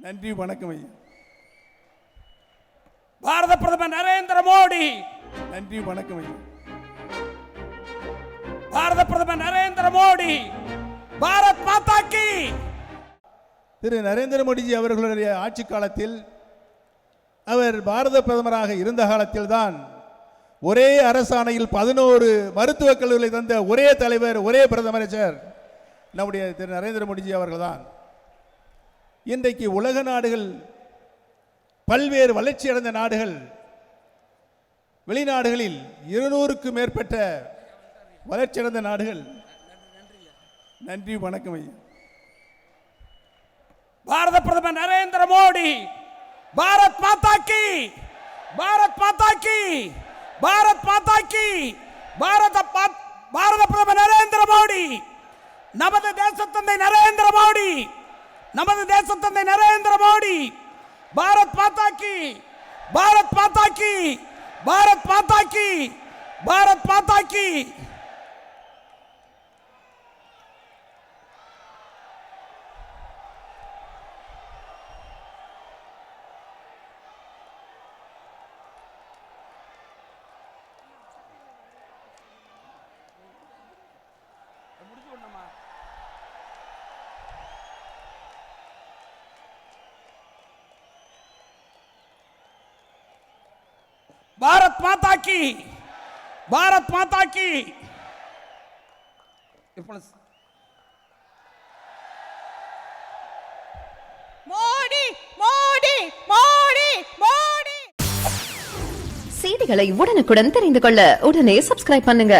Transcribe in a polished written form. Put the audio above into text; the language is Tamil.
நன்றி, வணக்கம் ஐயா. பாரத பிரதமர் நரேந்திர மோடி. நன்றி, வணக்கம் ஐயா. பாரத பிரதமர் நரேந்திர மோடி. பாரத் மாதா கி. திரு நரேந்திர மோடிஜி அவர்களுடைய ஆட்சி காலத்தில், அவர் பாரத பிரதமராக இருந்த காலத்தில் தான் ஒரே அரசாணையில் 11 மருத்துவக் கல்லூரிகளை தந்த ஒரே தலைவர், ஒரே பிரதமர் நம்முடைய திரு நரேந்திர மோடிஜி அவர்கள்தான். இன்றைக்கு உலக நாடுகள், பல்வேறு வளர்ச்சி அடைந்த நாடுகள், வெளிநாடுகளில் 200க்கும் மேற்பட்ட வளர்ச்சி அடைந்த நாடுகள். நன்றி, வணக்கம் ஐயா. பாரத பிரதமர் நரேந்திர மோடி. பாரத் மாதா கி. பாரத் மாதா கி. பாரத் மாதா கி. பாரத பிரதமர் நரேந்திர மோடி. நமது தேசத்தந்தை நரேந்திர மோடி. நமது தேசத்தந்தை நரேந்திர மோடி. பாரத் மாதா கி. பாரத் மாதா கி. பாரத் மாதா கி. பாரத் மாதா கி. பாரத் மாதா கி. பாரத் மாதா கி. மோடி மோடி மோடி மோடி. செய்திகளை உடனுக்குடன் தெரிந்து கொள்ள உடனே சப்ஸ்கிரைப் பண்ணுங்க.